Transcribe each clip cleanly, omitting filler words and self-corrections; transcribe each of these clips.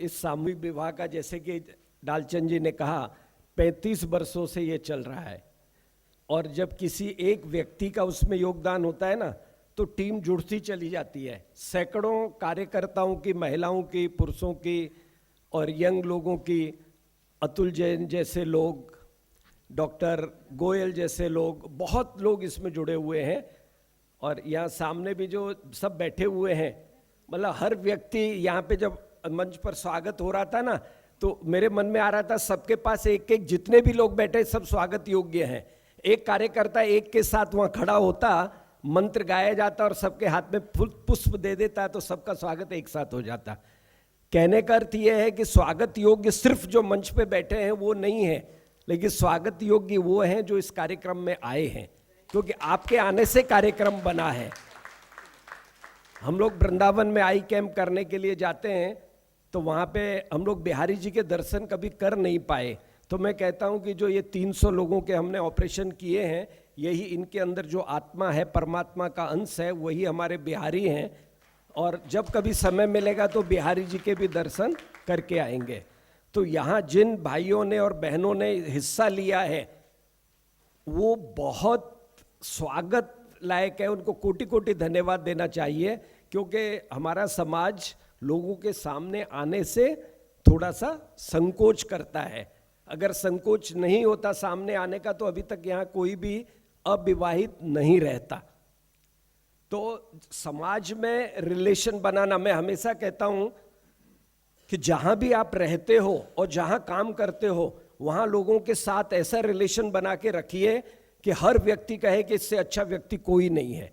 इस सामूहिक विवाह का, जैसे कि डालचंद जी ने कहा, 35 वर्षों से ये चल रहा है। और जब किसी एक व्यक्ति का उसमें योगदान होता है ना, तो टीम जुड़ती चली जाती है। सैकड़ों कार्यकर्ताओं की, महिलाओं की, पुरुषों की और यंग लोगों की, अतुल जैन जैसे लोग, डॉक्टर गोयल जैसे लोग, बहुत लोग इसमें जुड़े हुए हैं। और यहाँ सामने भी जो सब बैठे हुए हैं, मतलब हर व्यक्ति यहाँ पे जब मंच पर स्वागत हो रहा था ना, तो मेरे मन में आ रहा था सबके पास एक एक, जितने भी लोग बैठे सब स्वागत योग्य हैं। एक कार्यकर्ता एक के साथ वहाँ खड़ा होता, मंत्र गाया जाता और सबके हाथ में पुष्प दे देता, तो सबका स्वागत एक साथ हो जाता। कहने का अर्थ यह है कि स्वागत योग्य सिर्फ जो मंच पे बैठे हैं वो नहीं है, लेकिन स्वागत योग्य वो हैं जो इस कार्यक्रम में आए हैं, क्योंकि आपके आने से कार्यक्रम बना है। हम लोग वृंदावन में आई कैंप करने के लिए जाते हैं, तो वहाँ पे हम लोग बिहारी जी के दर्शन कभी कर नहीं पाए। तो मैं कहता हूँ कि जो ये 300 लोगों के हमने ऑपरेशन किए हैं, यही इनके अंदर जो आत्मा है, परमात्मा का अंश है, वही हमारे बिहारी हैं। और जब कभी समय मिलेगा तो बिहारी जी के भी दर्शन करके आएंगे। तो यहाँ जिन भाइयों ने और बहनों ने हिस्सा लिया है, वो बहुत स्वागत लायक है, उनको कोटि कोटि धन्यवाद देना चाहिए। क्योंकि हमारा समाज लोगों के सामने आने से थोड़ा सा संकोच करता है। अगर संकोच नहीं होता सामने आने का, तो अभी तक यहाँ कोई भी अविवाहित नहीं रहता। तो समाज में रिलेशन बनाना, मैं हमेशा कहता हूँ कि जहाँ भी आप रहते हो और जहाँ काम करते हो, वहाँ लोगों के साथ ऐसा रिलेशन बना के रखिए कि हर व्यक्ति कहे कि इससे अच्छा व्यक्ति कोई नहीं है।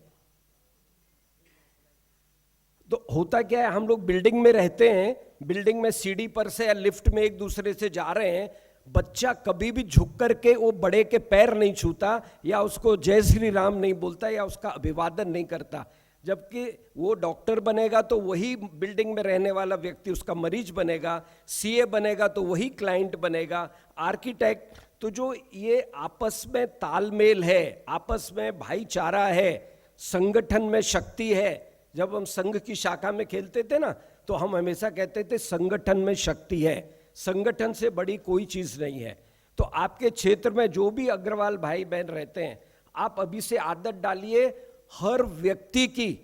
तो होता क्या है, हम लोग बिल्डिंग में रहते हैं, बिल्डिंग में सीढ़ी पर से या लिफ्ट में एक दूसरे से जा रहे हैं, बच्चा कभी भी झुक करके वो बड़े के पैर नहीं छूता, या उसको जय श्री राम नहीं बोलता, या उसका अभिवादन नहीं करता। जबकि वो डॉक्टर बनेगा तो वही बिल्डिंग में रहने वाला व्यक्ति उसका मरीज बनेगा, सीए बनेगा तो वही क्लाइंट बनेगा, आर्किटेक्ट। तो जो ये आपस में तालमेल है, आपस में भाईचारा है, संगठन में शक्ति है। जब हम संघ की शाखा में खेलते थे ना, तो हम हमेशा कहते थे संगठन में शक्ति है, संगठन से बड़ी कोई चीज नहीं है। तो आपके क्षेत्र में जो भी अग्रवाल भाई बहन रहते हैं, आप अभी से आदत डालिए, हर व्यक्ति की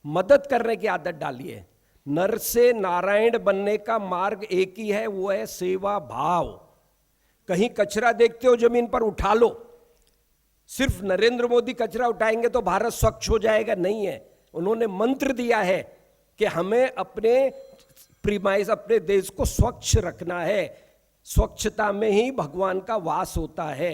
मदद करने की आदत डालिए। नर से नारायण बनने का मार्ग एक ही है, वो है सेवा भाव। कहीं कचरा देखते हो जमीन पर, उठा लो। सिर्फ नरेंद्र मोदी कचरा उठाएंगे तो भारत स्वच्छ हो जाएगा, नहीं है। उन्होंने मंत्र दिया है कि हमें अपने प्रीमाइस, अपने देश को स्वच्छ रखना है। स्वच्छता में ही भगवान का वास होता है।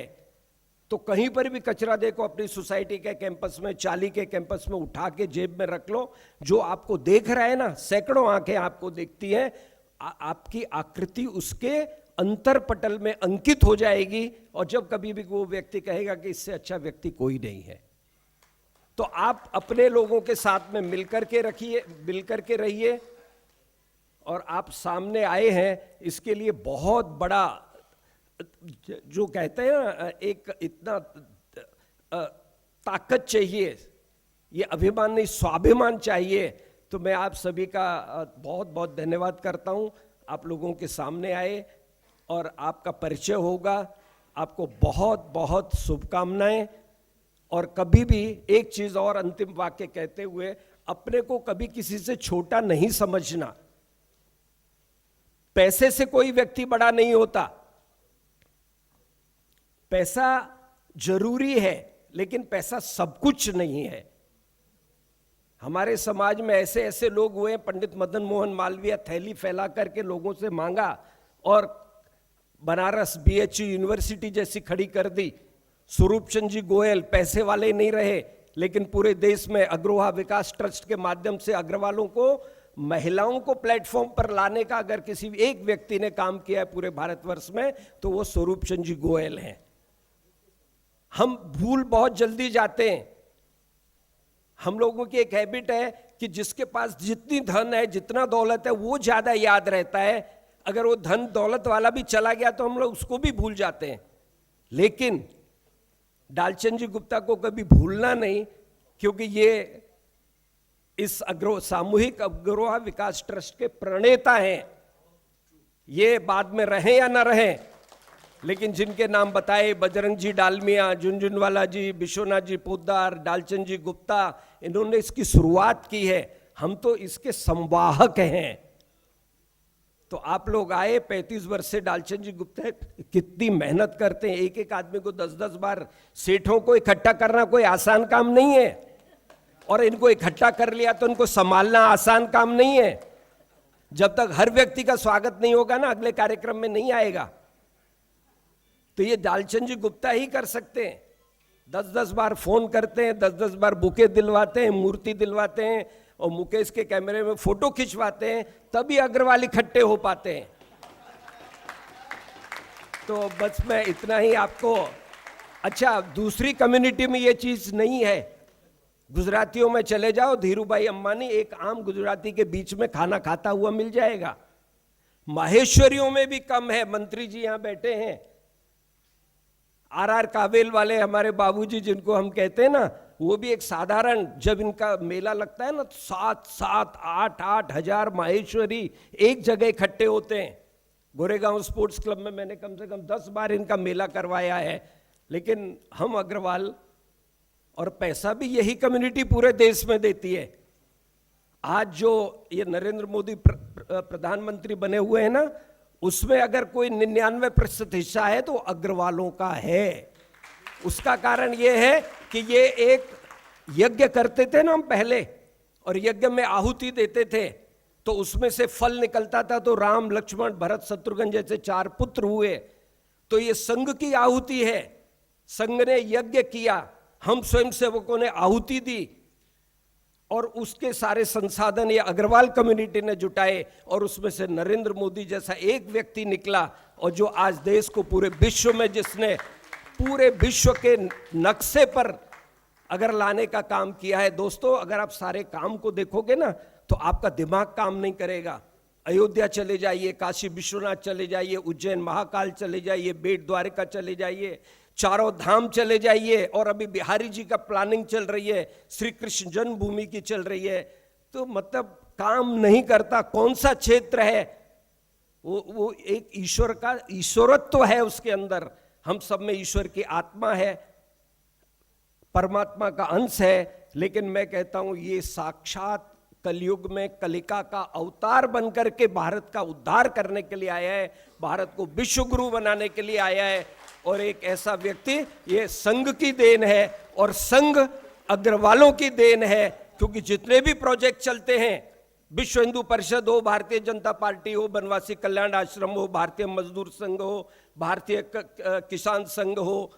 तो कहीं पर भी कचरा देखो, अपनी सोसाइटी के कैंपस में, चाली के कैंपस में, उठा के जेब में रख लो। जो आपको देख रहा है ना, सैकड़ों आंखें आपको देखती हैं, आपकी आकृति उसके अंतर पटल में अंकित हो जाएगी। और जब कभी भी वो व्यक्ति कहेगा कि इससे अच्छा व्यक्ति कोई नहीं है, तो आप अपने लोगों के साथ में मिलकर के रखिए, मिलकर के रहिए। और आप सामने आए हैं, इसके लिए बहुत बड़ा, जो कहते हैं ना, एक इतना ताकत चाहिए, ये अभिमान नहीं, स्वाभिमान चाहिए। तो मैं आप सभी का बहुत बहुत धन्यवाद करता हूं। आप लोगों के सामने आए और आपका परिचय होगा। आपको बहुत बहुत शुभकामनाएं। और कभी भी एक चीज और अंतिम वाक्य कहते हुए, अपने को कभी किसी से छोटा नहीं समझना। पैसे से कोई व्यक्ति बड़ा नहीं होता। पैसा जरूरी है, लेकिन पैसा सब कुछ नहीं है। हमारे समाज में ऐसे ऐसे लोग हुए, पंडित मदन मोहन मालवीय थैली फैला करके लोगों से मांगा और बनारस बीएचयू यूनिवर्सिटी जैसी खड़ी कर दी। स्वरूप चंद जी गोयल पैसे वाले नहीं रहे, लेकिन पूरे देश में अग्रवाल विकास ट्रस्ट के माध्यम से अग्रवालों को, महिलाओं को प्लेटफॉर्म पर लाने का अगर किसी एक व्यक्ति ने काम किया है पूरे भारतवर्ष में, तो वो स्वरूप चंद जी गोयल हैं। हम भूल बहुत जल्दी जाते हैं। हम लोगों की एक हैबिट है कि जिसके पास जितनी धन है, जितना दौलत है, वो ज्यादा याद रहता है। अगर वो धन दौलत वाला भी चला गया तो हम लोग उसको भी भूल जाते हैं। लेकिन डालचंद जी गुप्ता को कभी भूलना नहीं, क्योंकि ये इस सामूहिक अग्रवाल विकास ट्रस्ट के प्रणेता हैं। ये बाद में रहें या ना रहें, लेकिन जिनके नाम बताए, बजरंग जी डालमिया, झुनझुनवाला जी, विश्वनाथ जी पोद्दार, डालचंद जी गुप्ता, इन्होंने इसकी शुरुआत की है। हम तो इसके संवाहक हैं। तो आप लोग आए, 35 वर्ष से डालचंद जी गुप्ता कितनी मेहनत करते हैं। एक एक आदमी को 10-10 बार सेठों को इकट्ठा करना कोई आसान काम नहीं है, और इनको इकट्ठा कर लिया तो इनको संभालना आसान काम नहीं है। जब तक हर व्यक्ति का स्वागत नहीं होगा ना, अगले कार्यक्रम में नहीं आएगा। तो ये डालचंद जी गुप्ता ही कर सकते हैं। 10-10 बार फोन करते हैं, 10-10 बार बुके दिलवाते हैं, मूर्ति दिलवाते हैं, और मुकेश के कैमरे में फोटो खिंचवाते हैं, तभी अग्रवाल इकट्ठे हो पाते हैं। तो बस मैं इतना ही आपको। अच्छा, दूसरी कम्युनिटी में ये चीज नहीं है। गुजरातियों में चले जाओ, धीरूभाई अंबानी एक आम गुजराती के बीच में खाना खाता हुआ मिल जाएगा। माहेश्वरियों में भी कम है। मंत्री जी यहां बैठे हैं, आर कावेल वाले हमारे बाबूजी जिनको हम कहते हैं ना, वो भी एक साधारण, जब इनका मेला लगता है ना, तो 7-7, 8-8 हजार माहेश्वरी एक जगह इकट्ठे होते हैं। गोरेगांव स्पोर्ट्स क्लब में मैंने कम से कम 10 बार इनका मेला करवाया है। लेकिन हम अग्रवाल, और पैसा भी यही कम्युनिटी पूरे देश में देती है। आज जो ये नरेंद्र मोदी प्रधानमंत्री बने हुए हैं ना, उसमें अगर कोई 99% हिस्सा है तो अग्रवालों का है। उसका कारण ये है कि ये एक यज्ञ करते थे ना हम पहले, और यज्ञ में आहुति देते थे, तो उसमें से फल निकलता था। तो राम, लक्ष्मण, भरत, शत्रुघ्न जैसे 4 पुत्र हुए। तो ये संघ की आहुति है। संघ ने यज्ञ किया, हम स्वयं सेवकों ने आहुति दी, और उसके सारे संसाधन ये अग्रवाल कम्युनिटी ने जुटाए, और उसमें से नरेंद्र मोदी जैसा एक व्यक्ति निकला, और जो आज देश को पूरे विश्व में, जिसने पूरे विश्व के नक्शे पर अगर लाने का काम किया है। दोस्तों, अगर आप सारे काम को देखोगे ना, तो आपका दिमाग काम नहीं करेगा। अयोध्या चले जाइए, काशी विश्वनाथ चले जाइए, उज्जैन महाकाल चले जाइए, बेट द्वारका चले जाइए, चारों धाम चले जाइए, और अभी बिहारी जी का प्लानिंग चल रही है, श्री कृष्ण जन्मभूमि की चल रही है। तो मतलब काम नहीं करता। कौन सा क्षेत्र है वो एक ईश्वर का ईश्वरत्व है उसके अंदर। हम सब में ईश्वर की आत्मा है, परमात्मा का अंश है। लेकिन मैं कहता हूं, ये साक्षात कलयुग में कलिका का अवतार बनकर के भारत का उद्धार करने के लिए आया है, भारत को विश्व गुरु बनाने के लिए आया है। और एक ऐसा व्यक्ति, ये संघ की देन है, और संघ अग्रवालों की देन है। क्योंकि जितने भी प्रोजेक्ट चलते हैं, विश्व हिंदू परिषद हो, भारतीय जनता पार्टी हो, बनवासी कल्याण आश्रम हो, भारतीय मजदूर संघ हो, भारतीय किसान संघ हो,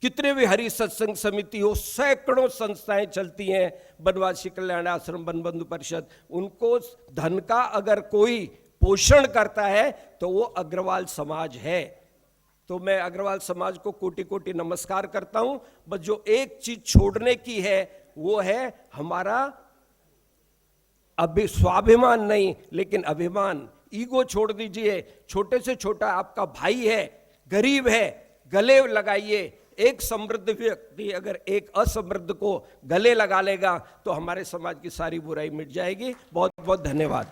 कितने भी हरि सत्संग समिति हो, सैकड़ों संस्थाएं चलती हैं, बनवासी कल्याण आश्रम, बनबंधु परिषद। उनको धन का अगर कोई पोषण करता है तो वो अग्रवाल समाज है। तो मैं अग्रवाल समाज को कोटि कोटि नमस्कार करता हूं। बस जो एक चीज छोड़ने की है वो है हमारा स्वाभिमान नहीं, लेकिन अभिमान। ईगो छोड़ दीजिए। छोटे से छोटा आपका भाई है, गरीब है, गले लगाइए। एक समृद्ध व्यक्ति अगर एक असमृद्ध को गले लगा लेगा तो हमारे समाज की सारी बुराई मिट जाएगी। बहुत बहुत धन्यवाद।